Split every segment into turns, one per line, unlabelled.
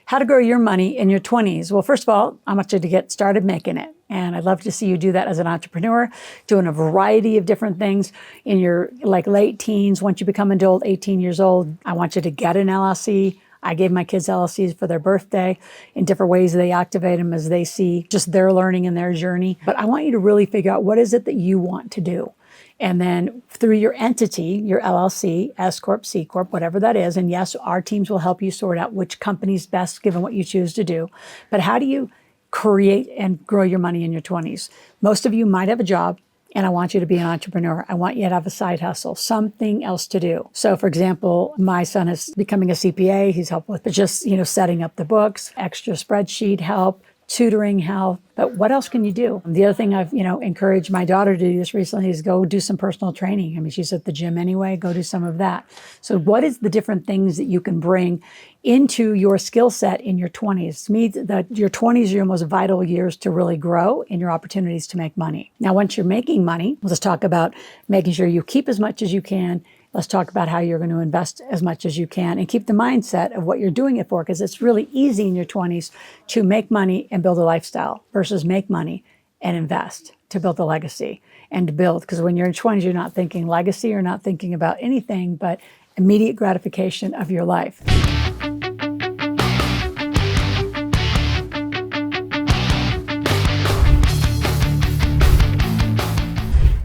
How to grow your money in your 20s. Well, first of all, I want you to get started making it. And I'd love to see you do that as an entrepreneur, doing a variety of different things in your late teens. Once you become adult, 18 years old, I want you to get an LLC. I gave my kids LLCs for their birthday in different ways they activate them as they see just their learning and their journey. But I want you to really figure out what is it that you want to do. And then through your entity, your LLC, S Corp, C Corp, whatever that is, and yes, our teams will help you sort out which company's best given what you choose to do. But how do you create and grow your money in your 20s? Most of you might have a job, and I want you to be an entrepreneur. I want you to have a side hustle, something else to do. So for example, my son is becoming a CPA. He's helped with just, setting up the books, extra spreadsheet help, tutoring help. But what else can you do? The other thing I've, encouraged my daughter to do this recently is go do some personal training. I mean, she's at the gym anyway, go do some of that. So what is the different things that you can bring into your skill set in your 20s? To me, your 20s are your most vital years to really grow in your opportunities to make money. Now, once you're making money, let's talk about making sure you keep as much as you can. Let's talk about how you're going to invest as much as you can and keep the mindset of what you're doing it for, because it's really easy in your 20s to make money and build a lifestyle versus make money and invest to build a legacy and to build. Because when you're in 20s, you're not thinking legacy, you're not thinking about anything but immediate gratification of your life.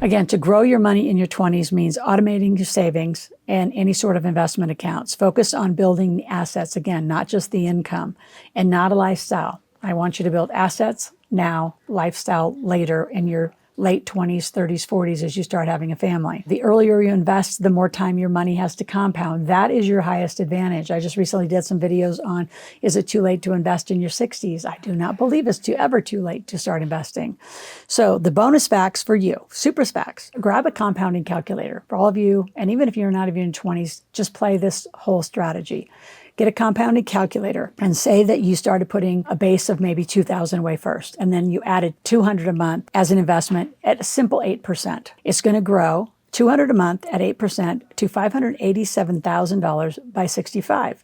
Again, to grow your money in your 20s means automating your savings and any sort of investment accounts. Focus on building the assets, again, not just the income, and not a lifestyle. I want you to build assets now, lifestyle later in your late 20s, 30s, 40s as you start having a family. The earlier you invest, the more time your money has to compound. That is your highest advantage. I just recently did some videos on, is it too late to invest in your 60s? I do not believe it's ever too late to start investing. So the bonus facts for you, super facts, grab a compounding calculator for all of you. And even if you're not even in your 20s, just play this whole strategy. Get a compounded calculator and say that you started putting a base of maybe $2,000 away first, and then you added $200 a month as an investment at a simple 8%. It's going to grow $200 a month at 8% to $587,000 by 65.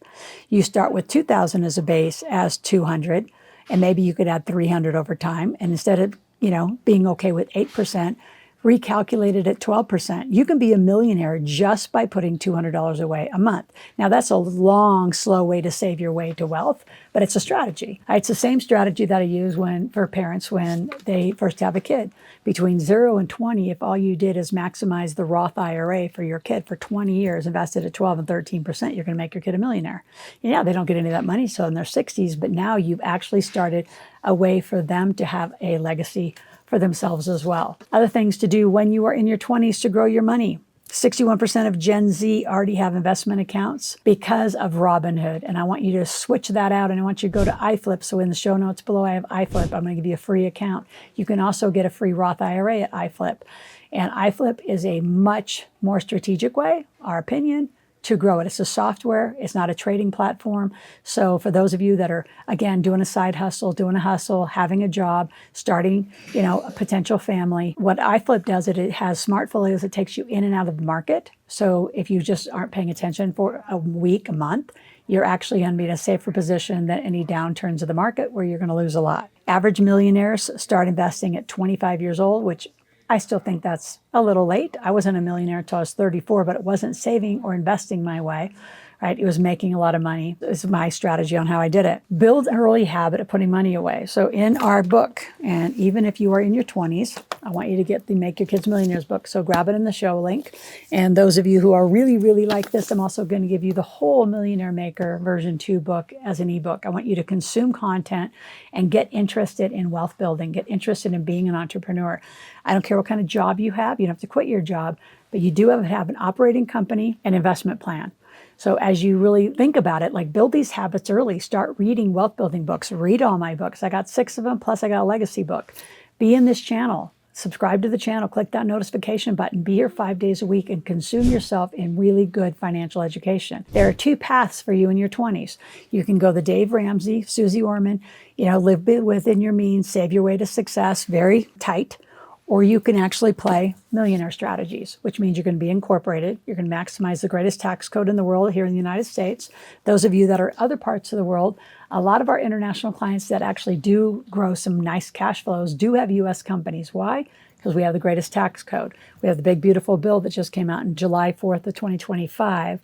You start with $2,000 as a base as $200, and maybe you could add $300 over time. And instead of, being okay with 8%, recalculated at 12%. You can be a millionaire just by putting $200 away a month. Now, that's a long, slow way to save your way to wealth, but it's a strategy. It's the same strategy that I use for parents when they first have a kid. Between 0 and 20, if all you did is maximize the Roth IRA for your kid for 20 years, invested at 12 and 13%, you're going to make your kid a millionaire. Yeah, they don't get any of that money till in their 60s, but now you've actually started a way for them to have a legacy for themselves as well. Other things to do when you are in your 20s to grow your money. 61% of Gen Z already have investment accounts because of Robinhood. And I want you to switch that out, and I want you to go to iFlip. So in the show notes below, I have iFlip. I'm going to give you a free account. You can also get a free Roth IRA at iFlip. And iFlip is a much more strategic way, our opinion, to grow it. It's a software. It's not a trading platform. So for those of you that are, again, doing a side hustle, doing a hustle, having a job, starting, a potential family, what iFlip does, it has smart folios that takes you in and out of the market. So if you just aren't paying attention for a week, a month, you're actually going to be in a safer position than any downturns of the market where you're going to lose a lot. Average millionaires start investing at 25 years old, which I still think that's a little late. I wasn't a millionaire until I was 34, but it wasn't saving or investing my way, right? It was making a lot of money. It was my strategy on how I did it. Build an early habit of putting money away. So in our book, and even if you are in your 20s, I want you to get the Make Your Kids Millionaires book. So grab it in the show link. And those of you who are really, really like this, I'm also going to give you the whole Millionaire Maker version 2 book as an ebook. I want you to consume content and get interested in wealth building, get interested in being an entrepreneur. I don't care what kind of job you have. You don't have to quit your job, but you do have an operating company and investment plan. So as you really think about it, build these habits early. Start reading wealth building books. Read all my books. I got 6 of them, plus I got a legacy book. Be in this channel. Subscribe to the channel. Click that notification button. Be here 5 days a week and consume yourself in really good financial education. There are 2 paths for you in your 20s. You can go the Dave Ramsey, Susie Orman, live within your means, save your way to success, very tight. Or you can actually play millionaire strategies, which means you're going to be incorporated. You're going to maximize the greatest tax code in the world here in the United States. Those of you that are other parts of the world, a lot of our international clients that actually do grow some nice cash flows do have U.S. companies. Why? Because we have the greatest tax code. We have the big, beautiful bill that just came out on July 4th of 2025.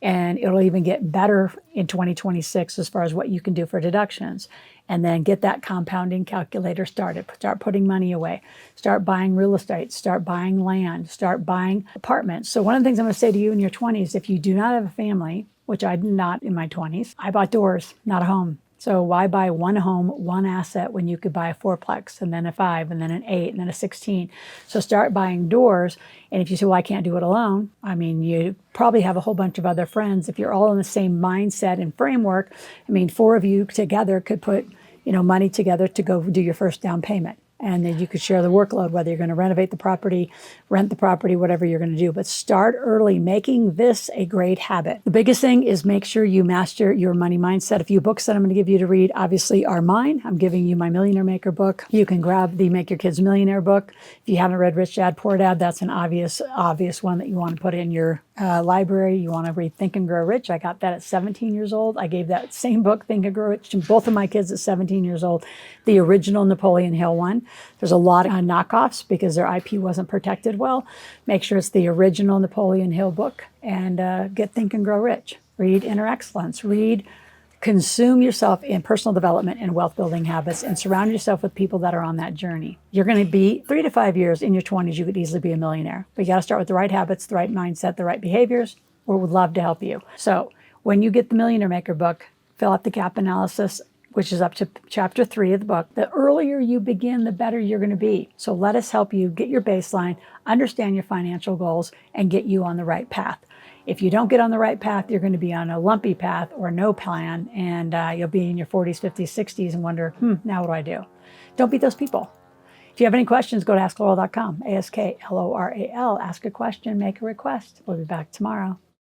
And it'll even get better in 2026 as far as what you can do for deductions. And then get that compounding calculator started. Start putting money away. Start buying real estate. Start buying land. Start buying apartments. So one of the things I'm going to say to you in your 20s, if you do not have a family, which I did not in my 20s, I bought doors, not a home. So why buy one home, one asset when you could buy a fourplex and then a 5 and then an 8 and then a 16? So start buying doors. And if you say, well, I can't do it alone, I mean, you probably have a whole bunch of other friends. If you're all in the same mindset and framework, I mean, 4 of you together could put, money together to go do your first down payment. And then you could share the workload, whether you're going to renovate the property, rent the property, whatever you're going to do. But start early, making this a great habit. The biggest thing is make sure you master your money mindset. A few books that I'm going to give you to read, obviously, are mine. I'm giving you my Millionaire Maker book. You can grab the Make Your Kids Millionaire book. If you haven't read Rich Dad, Poor Dad, that's an obvious one that you want to put in your library. You want to read Think and Grow Rich. I got that at 17 years old. I gave that same book, Think and Grow Rich, to both of my kids at 17 years old, the original Napoleon Hill one. There's a lot of knockoffs because their IP wasn't protected well. Make sure it's the original Napoleon Hill book and get Think and Grow Rich. Read Inner Excellence. Consume yourself in personal development and wealth building habits and surround yourself with people that are on that journey. You're going to be 3 to 5 years in your 20s, you could easily be a millionaire. But you got to start with the right habits, the right mindset, the right behaviors. We would love to help you. So when you get the Millionaire Maker book, fill out the gap analysis, which is up to chapter 3 of the book. The earlier you begin, the better you're going to be. So let us help you get your baseline, understand your financial goals, and get you on the right path. If you don't get on the right path, you're going to be on a lumpy path or no plan, and you'll be in your 40s, 50s, 60s and wonder, now what do I do? Don't be those people. If you have any questions, go to askloral.com, ASKLORAL. Ask a question, make a request. We'll be back tomorrow.